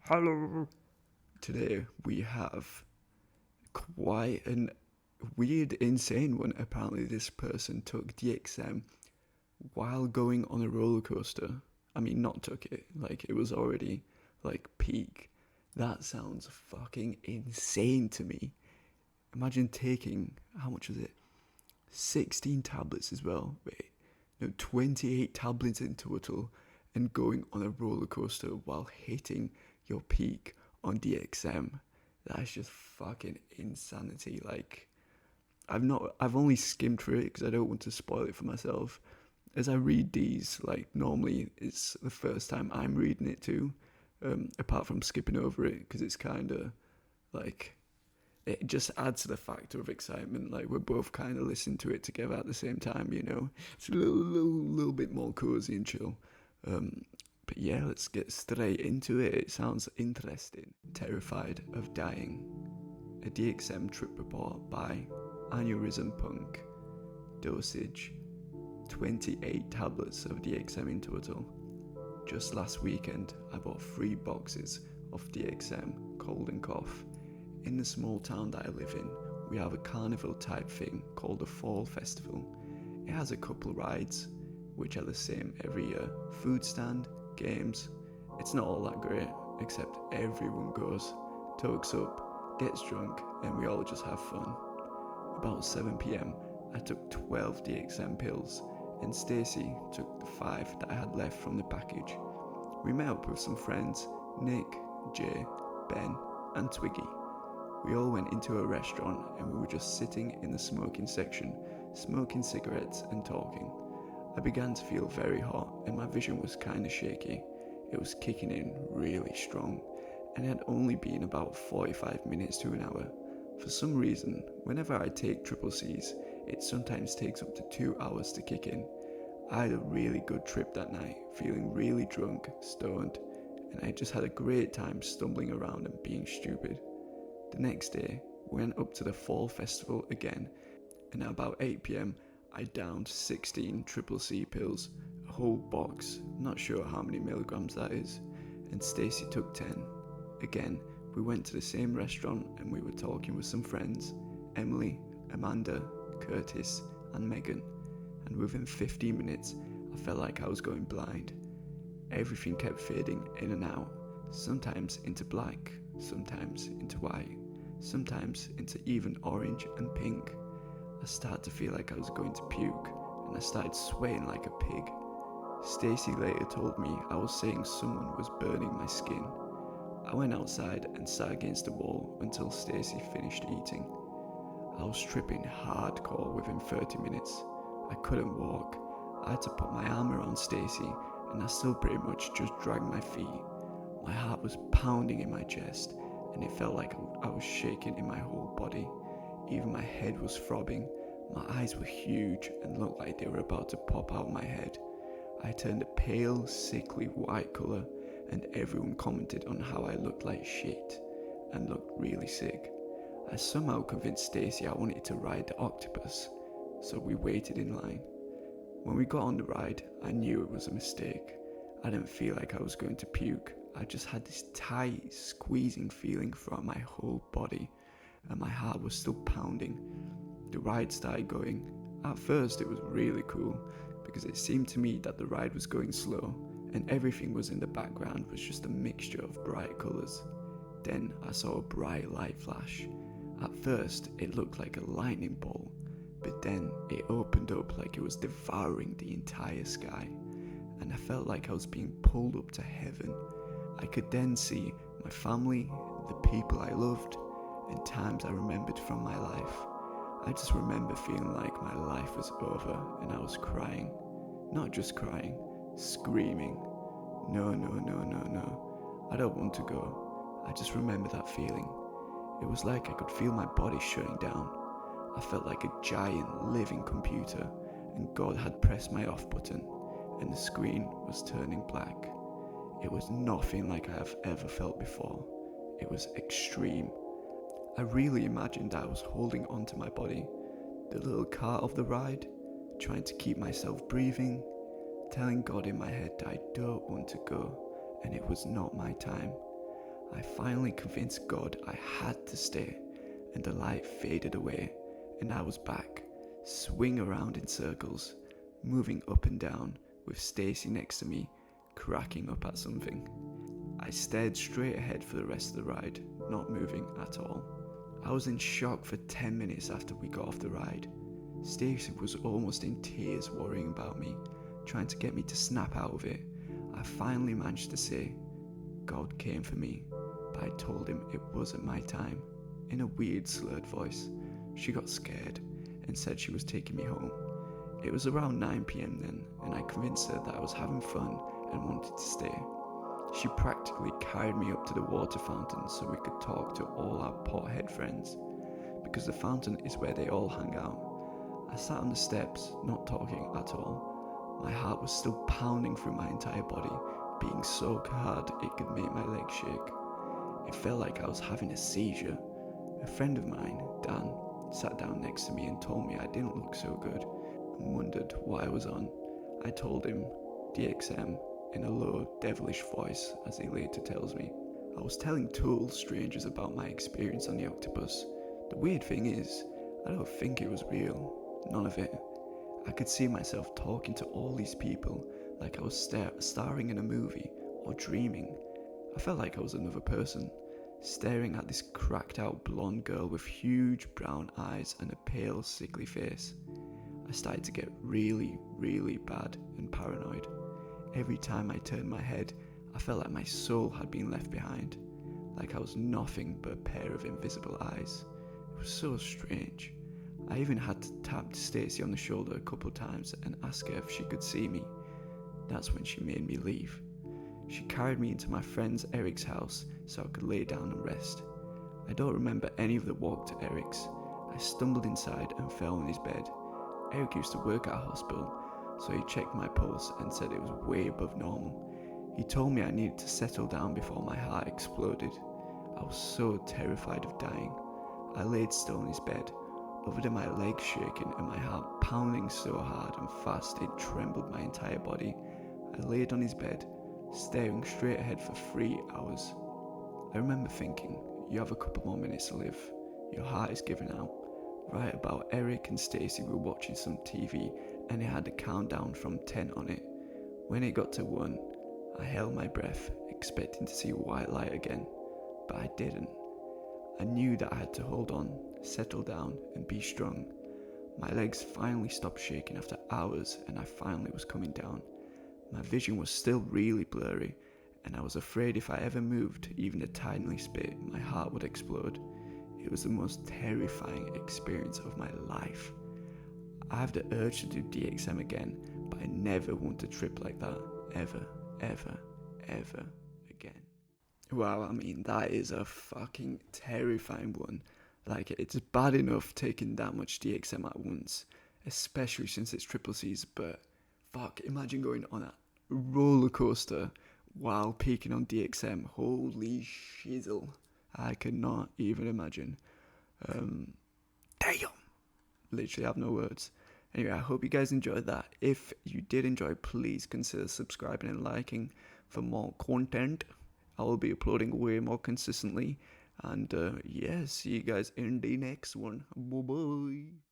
Hello. Today we have quite an weird, insane one. Apparently, this person took DXM while going on a roller coaster. I mean, not took it, like it was already like peak. That sounds fucking insane to me. Imagine taking, how much was it? 16 tablets as well. Wait, no, 28 tablets in total, and going on a roller coaster while hitting your peak on DXM. That's just fucking insanity. Like, I've only skimmed through it because I don't want to spoil it for myself. As I read these, like, normally it's the first time I'm reading it too, apart from skipping over it because it's kind of like it just adds to the factor of excitement. Like, we're both kind of listening to it together at the same time, you know. It's a little bit more cozy and chill. But yeah, let's get straight into it. It sounds interesting. Terrified of dying. A DXM trip report by Aneurysm Punk. Dosage 28 tablets of DXM in total. Just last weekend, I bought 3 boxes of DXM, cold and cough. In the small town that I live in, we have a carnival type thing called a fall festival. It has a couple rides, which are the same every year. Food stand, games. It's not all that great, except everyone goes, tokes up, gets drunk, and we all just have fun. About 7 p.m, I took 12 DXM pills, and Stacy took the 5 that I had left from the package. We met up with some friends, Nick, Jay, Ben, and Twiggy. We all went into a restaurant and we were just sitting in the smoking section, smoking cigarettes and talking. I began to feel very hot and my vision was kinda shaky. It was kicking in really strong and it had only been about 45 minutes to an hour. For some reason, whenever I take triple C's, it sometimes takes up to 2 hours to kick in. I had a really good trip that night, feeling really drunk, stoned, and I just had a great time stumbling around and being stupid. The next day, we went up to the fall festival again, and at about 8 p.m, I downed 16 triple C pills, a whole box, not sure how many milligrams that is, and Stacy took 10. Again, we went to the same restaurant and we were talking with some friends, Emily, Amanda, Curtis, and Megan, and within 15 minutes, I felt like I was going blind. Everything kept fading in and out, sometimes into black, sometimes into white, sometimes into even orange and pink. I started to feel like I was going to puke, and I started sweating like a pig. Stacy later told me I was saying someone was burning my skin. I went outside and sat against the wall until Stacy finished eating. I was tripping hardcore within 30 minutes. I couldn't walk. I had to put my arm around Stacy, and I still pretty much just dragged my feet. My heart was pounding in my chest, and it felt like I was shaking in my whole body. Even my head was throbbing. My eyes were huge and looked like they were about to pop out my head. I turned a pale, sickly white colour, and everyone commented on how I looked like shit and looked really sick. I somehow convinced Stacy I wanted to ride the octopus, so we waited in line. When we got on the ride, I knew it was a mistake. I didn't feel like I was going to puke. I just had this tight, squeezing feeling throughout my whole body, and my heart was still pounding. The ride started going. At first it was really cool, because it seemed to me that the ride was going slow, and everything was in the background was just a mixture of bright colours. Then I saw a bright light flash. At first it looked like a lightning bolt, but then it opened up like it was devouring the entire sky, and I felt like I was being pulled up to heaven. I could then see my family, the people I loved, and times I remembered from my life. I just remember feeling like my life was over and I was crying. Not just crying, screaming. No, no, no, no, no. I don't want to go. I just remember that feeling. It was like I could feel my body shutting down. I felt like a giant living computer, and God had pressed my off button, and the screen was turning black. It was nothing like I have ever felt before. It was extreme. I really imagined I was holding onto my body, the little car of the ride, trying to keep myself breathing, telling God in my head that I don't want to go, and it was not my time. I finally convinced God I had to stay, and the light faded away, and I was back, swinging around in circles, moving up and down, with Stacy next to me, cracking up at something. I stared straight ahead for the rest of the ride, not moving at all. I was in shock for 10 minutes after we got off the ride. Stacy was almost in tears worrying about me, trying to get me to snap out of it. I finally managed to say, God came for me, but I told him it wasn't my time. In a weird slurred voice, she got scared and said she was taking me home. It was around 9 p.m. then, and I convinced her that I was having fun and wanted to stay. She practically carried me up to the water fountain so we could talk to all our pothead friends, because the fountain is where they all hang out. I sat on the steps, not talking at all. My heart was still pounding through my entire body, beating so hard it could make my legs shake. It felt like I was having a seizure. A friend of mine, Dan, sat down next to me and told me I didn't look so good and wondered what I was on. I told him DXM in a low, devilish voice, as he later tells me. I was telling total strangers about my experience on the octopus. The weird thing is, I don't think it was real. None of it. I could see myself talking to all these people like I was starring in a movie or dreaming. I felt like I was another person, staring at this cracked out blonde girl with huge brown eyes and a pale, sickly face. I started to get really, really bad and paranoid. Every time I turned my head, I felt like my soul had been left behind, like I was nothing but a pair of invisible eyes. It was so strange. I even had to tap Stacy on the shoulder a couple times and ask her if she could see me. That's when she made me leave. She carried me into my friend Eric's house so I could lay down and rest. I don't remember any of the walk to Eric's. I stumbled inside and fell on his bed. Eric used to work at a hospital, so he checked my pulse and said it was way above normal. He told me I needed to settle down before my heart exploded. I was so terrified of dying. I laid still on his bed, other than my legs shaking and my heart pounding so hard and fast it trembled my entire body. I laid on his bed, staring straight ahead for 3 hours. I remember thinking, you have a couple more minutes to live. Your heart is giving out. Right about Eric and Stacy were watching some TV and it had a countdown from 10 on it. When it got to 1, I held my breath, expecting to see white light again, but I didn't. I knew that I had to hold on, settle down, and be strong. My legs finally stopped shaking after hours and I finally was coming down. My vision was still really blurry, and I was afraid if I ever moved even the tiniest bit, my heart would explode. It was the most terrifying experience of my life. I have the urge to do DXM again, but I never want to trip like that, ever, ever, ever again. Wow, I mean, that is a fucking terrifying one. Like, it's bad enough taking that much DXM at once, especially since it's triple C's, but fuck, imagine going on a roller coaster while peaking on DXM. Holy shizzle. I cannot even imagine. Damn. Literally have no words. Anyway, I hope you guys enjoyed that. If you did enjoy, please consider subscribing and liking for more content. I will be uploading way more consistently. And yeah, see you guys in the next one. Bye-bye.